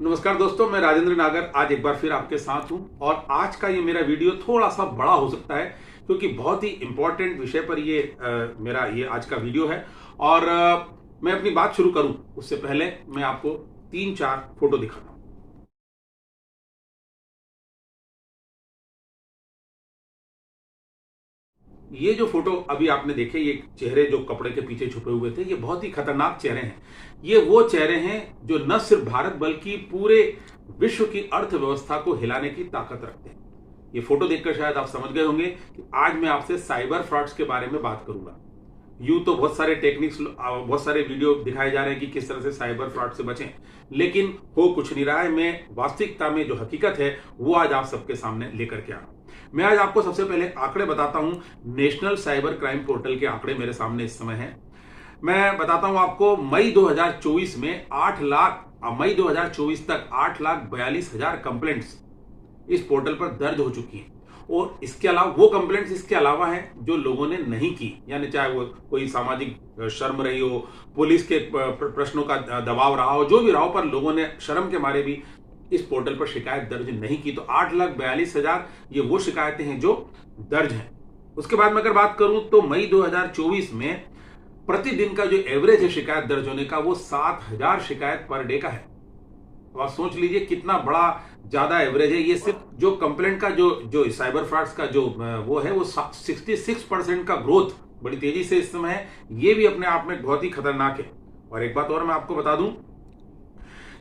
नमस्कार दोस्तों, मैं राजेंद्र नागर आज एक बार फिर आपके साथ हूं और आज का ये मेरा वीडियो थोड़ा सा बड़ा हो सकता है क्योंकि बहुत ही इंपॉर्टेंट विषय पर ये मेरा ये आज का वीडियो है। और मैं अपनी बात शुरू करूं उससे पहले मैं आपको 3-4 फोटो दिखाता हूं। ये जो फोटो अभी आपने देखे, ये चेहरे जो कपड़े के पीछे छुपे हुए थे, ये बहुत ही खतरनाक चेहरे हैं। ये वो चेहरे हैं जो न सिर्फ भारत बल्कि पूरे विश्व की अर्थव्यवस्था को हिलाने की ताकत रखते हैं। ये फोटो देखकर शायद आप समझ गए होंगे कि आज मैं आपसे साइबर फ्रॉड्स के बारे में बात करूंगा। यूं तो बहुत सारे टेक्निक्स, बहुत सारे वीडियो दिखाए जा रहे हैं कि किस तरह से साइबर फ्रॉड से बचें, लेकिन हो कुछ नहीं रहा है। मैं वास्तविकता में जो हकीकत है वो आज आप सबके सामने लेकर के आ रहा हूं। मैं आज आपको सबसे पहले आंकड़े बताता हूं। नेशनल साइबर क्राइम पोर्टल के आंकड़े मेरे सामने इस समय हैं। मैं बताता हूं आपको, मई 2024 में 8 लाख, मई 2024 तक 8,42,000 कंप्लेंट्स इस पोर्टल पर दर्ज हो चुकी हैं। और इसके अलावा वो कंप्लेंट्स इसके अलावा हैं जो लोगों ने नहीं की, यानी चाहे वो कोई सामाजिक शर्म रही हो, पुलिस के प्रश्नों का दबाव रहा हो, जो भी रहा हो, पर लोगों ने शर्म के मारे भी इस पोर्टल पर शिकायत दर्ज नहीं की। तो 8,42,000 ये वो शिकायतें हैं जो दर्ज हैं। उसके बाद मैं अगर बात करूं तो मई 2024 में प्रतिदिन का जो एवरेज है शिकायत दर्ज होने का, वो 7,000 शिकायत पर डे का है। तो आप सोच लीजिए कितना बड़ा ज्यादा एवरेज है। ये सिर्फ जो कंप्लेंट का जो साइबर फ्रॉड्स का जो वो है, वो 66% का ग्रोथ बड़ी तेजी से इस समय है। ये भी अपने आप में बहुत ही खतरनाक है। और एक बात और मैं आपको बता दूं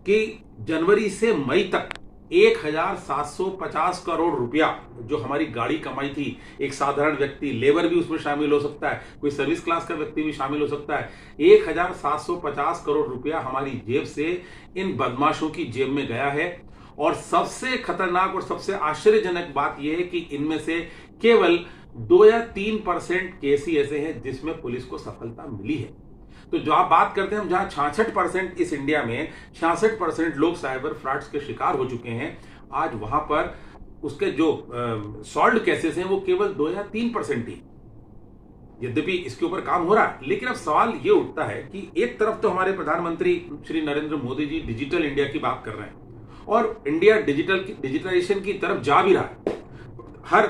कि जनवरी से मई तक 1,750 करोड़ रुपया जो हमारी गाड़ी कमाई थी, एक साधारण व्यक्ति, लेबर भी उसमें शामिल हो सकता है, कोई सर्विस क्लास का व्यक्ति भी शामिल हो सकता है, 1,750 करोड़ रुपया हमारी जेब से इन बदमाशों की जेब में गया है। और सबसे खतरनाक और सबसे आश्चर्यजनक बात यह है कि इनमें से केवल 2 या 3% केस ही ऐसे हैं जिसमें पुलिस को सफलता मिली है। तो जो आप बात करते हैं, हम जहां 66% इस इंडिया में 66% लोग साइबर फ्रॉड्स के शिकार हो चुके हैं, आज वहां पर उसके जो सॉल्व केसेस हैं वो केवल 2 या 3% ही। यद्यपि इसके ऊपर काम हो रहा है, लेकिन अब सवाल ये उठता है कि एक तरफ तो हमारे प्रधानमंत्री श्री नरेंद्र मोदी जी डिजिटल इंडिया की बात कर रहे हैं और इंडिया डिजिटलाइजेशन की तरफ जा भी रहा है। हर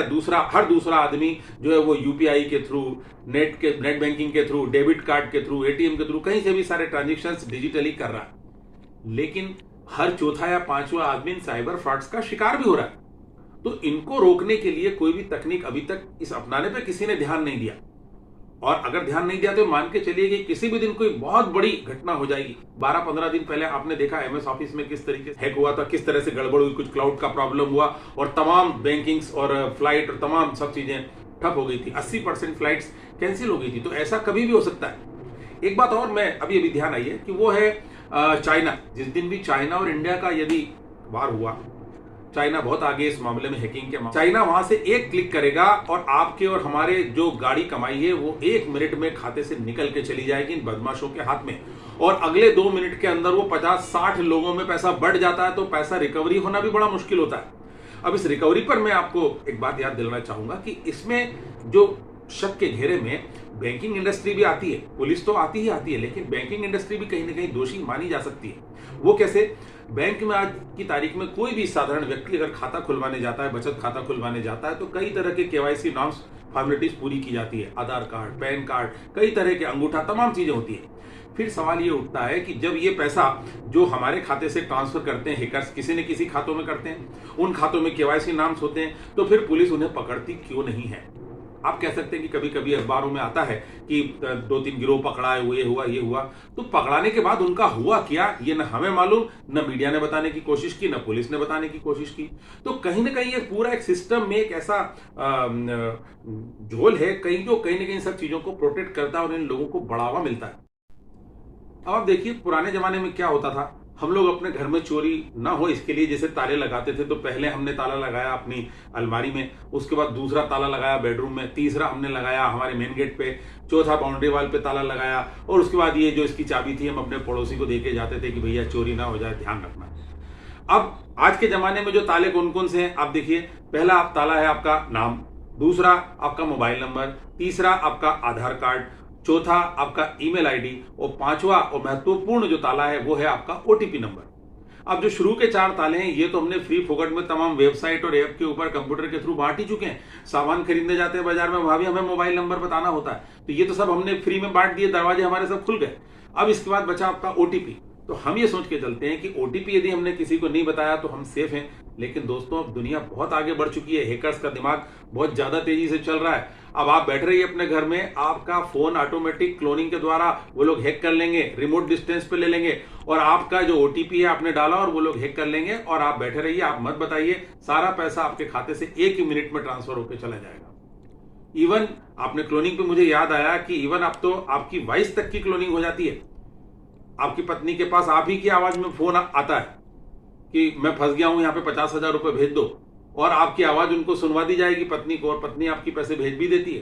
दूसरा आदमी जो है वो यूपीआई के थ्रू, नेट बैंकिंग के थ्रू, डेबिट कार्ड के थ्रू, एटीएम के थ्रू, कहीं से भी सारे ट्रांजेक्शन्स डिजिटली कर रहा है। लेकिन हर चौथा या पांचवा आदमी साइबर फ्रॉड्स का शिकार भी हो रहा है। तो इनको रोकने के लिए कोई भी तकनीक अभी तक इस अपनाने पे किसी ने ध्यान नहीं दिया। और अगर ध्यान नहीं दिया तो मान के चलिए कि किसी भी दिन कोई बहुत बड़ी घटना हो जाएगी। 12-15 दिन पहले आपने देखा एमएस ऑफिस में किस तरीके से हैक हुआ था, किस तरह से गड़बड़ हुई, कुछ क्लाउड का प्रॉब्लम हुआ और तमाम बैंकिंग्स और फ्लाइट और तमाम सब चीजें ठप हो गई थी। 80% फ्लाइट्स कैंसिल हो गई थी। तो ऐसा कभी भी हो सकता है। एक बात और मैं अभी ध्यान आई है कि वो है चाइना। जिस दिन भी चाइना और इंडिया का यदि वार हुआ, चाइना बहुत आगे इस मामले में, हैकिंग के मामले, चाइना वहां से एक क्लिक करेगा और आपके और हमारे जो गाड़ी कमाई है वो 1 मिनट में खाते से निकल के चली जाएगी इन बदमाशों के हाथ में। और अगले 2 मिनट के अंदर वो 50-60 लोगों में पैसा बढ़ जाता है। तो पैसा रिकवरी होना भी बड़ा मुश्किल होता है। अब इस रिकवरी पर मैं आपको एक बात याद दिलाना चाहूंगा कि इसमें जो शक के घेरे में बैंकिंग इंडस्ट्री भी आती है, पुलिस तो आती ही आती है, लेकिन बैंकिंग इंडस्ट्री भी कहीं ना कहीं दोषी मानी जा सकती है। वो कैसे? बैंक में आज की तारीख में कोई भी साधारण व्यक्ति अगर खाता खुलवाने जाता है, बचत खाता खुलवाने जाता है, तो कई तरह के केवाईसी नॉर्म्स, फॉर्मेलिटीज पूरी की जाती है। आधार कार्ड, पैन कार्ड, कई तरह के अंगूठा, तमाम चीजें होती है। फिर सवाल ये उठता है कि जब ये पैसा जो हमारे खाते से ट्रांसफर करते हैं हैकर्स, किसी न किसी खातों में करते हैं, उन खातों में केवाईसी नॉर्म्स होते हैं, तो फिर पुलिस उन्हें पकड़ती क्यों नहीं है? आप कह सकते हैं कि कभी कभी अखबारों में आता है कि 2-3 गिरोह पकड़ा है, वो ये हुआ। तो पकड़ाने के बाद उनका हुआ क्या, ये न हमें मालूम, न मीडिया ने बताने की कोशिश की, न पुलिस ने बताने की कोशिश की। तो कहीं ना कहीं ये पूरा एक सिस्टम में एक ऐसा झोल है कहीं ना कहीं सब चीजों को प्रोटेक्ट करता है और इन लोगों को बढ़ावा मिलता है। अब आप देखिए, पुराने जमाने में क्या होता था, हम लोग अपने घर में चोरी ना हो इसके लिए जैसे ताले लगाते थे। तो पहले हमने ताला लगाया अपनी अलमारी में, उसके बाद दूसरा ताला लगाया बेडरूम में, तीसरा हमने लगाया हमारे मेन गेट पे, चौथा बाउंड्री वाल पे ताला लगाया, और उसके बाद ये जो इसकी चाबी थी हम अपने पड़ोसी को देके जाते थे कि भैया चोरी ना हो जाए, ध्यान रखना। अब आज के जमाने में जो ताले कौन कौन से हैं आप देखिए। पहला ताला है आपका नाम, दूसरा आपका मोबाइल नंबर, तीसरा आपका आधार कार्ड, चौथा आपका ईमेल आईडी, और पांचवा और महत्वपूर्ण जो ताला है वो है आपका ओटीपी नंबर। अब जो शुरू के 4 ताले हैं ये तो हमने फ्री फोकट में तमाम वेबसाइट और ऐप के ऊपर कंप्यूटर के थ्रू बांट ही चुके हैं। सामान खरीदने जाते हैं बाजार में, वहां भी हमें मोबाइल नंबर बताना होता है, तो ये तो सब हमने फ्री में बांट दिए, दरवाजे हमारे सब खुल गए। अब इसके बाद बचा आपका ओटीपी। तो हम ये सोच के चलते हैं कि ओटीपी यदि हमने किसी को नहीं बताया तो हम सेफ हैं। लेकिन दोस्तों अब दुनिया बहुत आगे बढ़ चुकी है, हैकर्स का दिमाग बहुत ज्यादा तेजी से चल रहा है। अब आप बैठ रहिए अपने घर में, आपका फोन ऑटोमेटिक क्लोनिंग के द्वारा वो लोग हैक कर लेंगे, रिमोट डिस्टेंस पे ले लेंगे और आपका जो ओटीपी है आपने डाला और वो लोग हैक कर लेंगे और आप बैठे रहिए, आप मत बताइए, सारा पैसा आपके खाते से 1 ही मिनट में ट्रांसफर होकर चला जाएगा। इवन आपने क्लोनिंग पे मुझे याद आया कि इवन अब तो आपकी वॉइस तक की क्लोनिंग हो जाती है। आपकी पत्नी के पास आप ही की आवाज में फोन आता है कि मैं फंस गया हूं, यहां पे 50,000 रुपए भेज दो, और आपकी आवाज उनको सुनवा दी जाएगी पत्नी को, और पत्नी आपकी पैसे भेज भी देती है।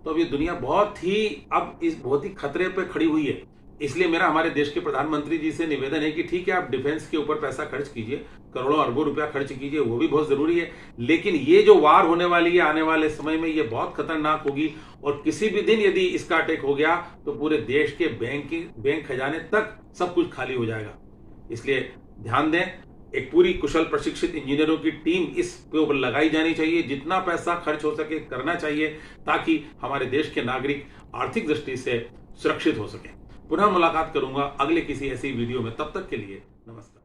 तो अब ये दुनिया बहुत ही खतरे पे खड़ी हुई है। इसलिए मेरा हमारे देश के प्रधानमंत्री जी से निवेदन है कि ठीक है, आप डिफेंस के ऊपर पैसा खर्च कीजिए, करोड़ों अरबों रुपया खर्च कीजिए, वो भी बहुत जरूरी है। लेकिन ये जो वार होने वाली है आने वाले समय में, ये बहुत खतरनाक होगी और किसी भी दिन यदि इसका अटैक हो गया तो पूरे देश के बैंक खजाने तक सब कुछ खाली हो जाएगा। इसलिए ध्यान दें, एक पूरी कुशल प्रशिक्षित इंजीनियरों की टीम इस पे ऊपर लगाई जानी चाहिए, जितना पैसा खर्च हो सके करना चाहिए, ताकि हमारे देश के नागरिक आर्थिक दृष्टि से सुरक्षित हो सके। पुनः मुलाकात करूंगा अगले किसी ऐसी वीडियो में, तब तक के लिए नमस्कार।